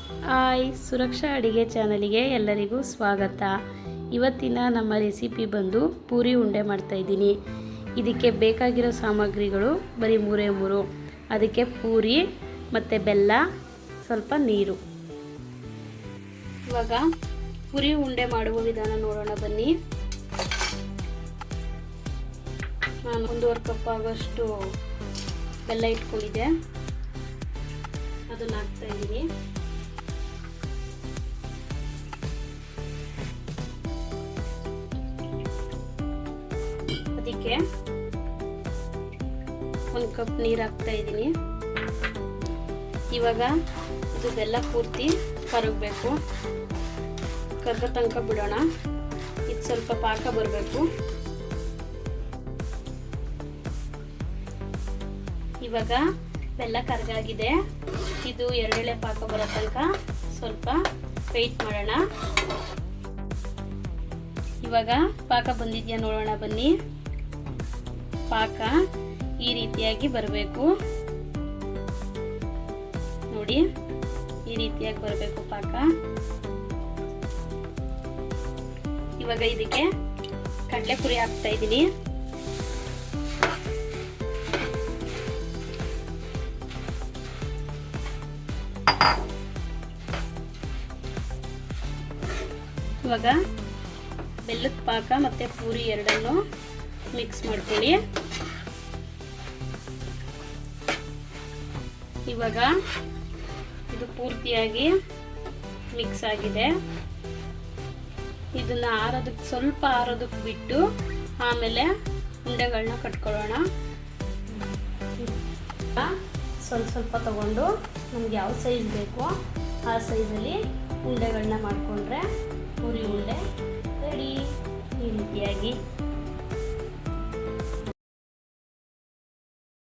Hi, ಸುರಕ್ಷಾ ಅಡಿಗೆ ಚಾನಲಿಗೆ ಎಲ್ಲರಿಗೂ ಸ್ವಾಗತ. ಇವತ್ತಿನ ನಮ್ಮ ರೆಸಿಪಿ ಬಂದು ಪೂರಿ ಉಂಡೆ ಮಾಡ್ತಾಯಿದ್ದೀನಿ. ಇದಕ್ಕೆ ಬೇಕಾಗಿರೋ ಸಾಮಗ್ರಿಗಳು ಬರೀ ಮೂರೇ. ಅದಕ್ಕೆ ಪೂರಿ ಮತ್ತು ಬೆಲ್ಲ, ಸ್ವಲ್ಪ ನೀರು. ಇವಾಗ ಪೂರಿ ಉಂಡೆ ಮಾಡುವ ವಿಧಾನ ನೋಡೋಣ ಬನ್ನಿ. ನಾನು 1.5 ಕಪ್ ಆಗೋಷ್ಟು ಬೆಲ್ಲ ಇಟ್ಕೊಂಡಿದ್ದೆ, ಅದನ್ನು ಹಾಕ್ತಾಯಿದ್ದೀನಿ. ಅದಕ್ಕೆ 1 ಕಪ್ ನೀರು ಹಾಕ್ತಾ ಇದ್ದೀನಿ. ಇವಾಗ ಇದು ಬೆಲ್ಲ ಪೂರ್ತಿ ಕರಗಬೇಕು. ಕರಗೋ ತನಕ ಬಿಡೋಣ. ಇದು ಸ್ವಲ್ಪ ಪಾಕ ಬರಬೇಕು. ಇವಾಗ ಬೆಲ್ಲ ಕರಗಾಗಿದೆ. ಇದು 2 ಎಳೆ ಪಾಕ ಬರೋ ತನಕ ಸ್ವಲ್ಪ ವೆಯ್ಟ್ ಮಾಡೋಣ. ಇವಾಗ ಪಾಕ ಬಂದಿದೆಯಾ ನೋಡೋಣ ಬನ್ನಿ. ಪಾಕ ಈ ರೀತಿಯಾಗಿ ಬರಬೇಕು ನೋಡಿ, ಈ ರೀತಿಯಾಗಿ ಬರಬೇಕು ಪಾಕ. ಇವಾಗ ಇದಕ್ಕೆ ಕಡಲೆಪುರಿ ಹಾಕ್ತಾ ಇದ್ದೀನಿ. ಇವಾಗ ಬೆಲ್ಲದ ಪಾಕ ಮತ್ತು ಪೂರಿ ಎರಡನ್ನು ಮಿಕ್ಸ್ ಮಾಡ್ಕೊಳ್ಳಿ. ಇವಾಗ ಇದು ಪೂರ್ತಿಯಾಗಿ ಮಿಕ್ಸ್ ಆಗಿದೆ. ಇದನ್ನ ಸ್ವಲ್ಪ ಆರೋದಕ್ಕೆ ಬಿಟ್ಟು ಆಮೇಲೆ ಉಂಡೆಗಳನ್ನ ಕಟ್ಕೊಳ್ಳೋಣ. ಸ್ವಲ್ಪ ತಗೊಂಡು ನಮ್ಗೆ ಯಾವ ಸೈಜ್ ಬೇಕೋ ಆ ಸೈಜಲ್ಲಿ ಉಂಡೆಗಳನ್ನ ಮಾಡಿಕೊಂಡ್ರೆ ಪೂರಿ ಉಂಡೆ ರೆಡಿ. ಈ ರೀತಿಯಾಗಿ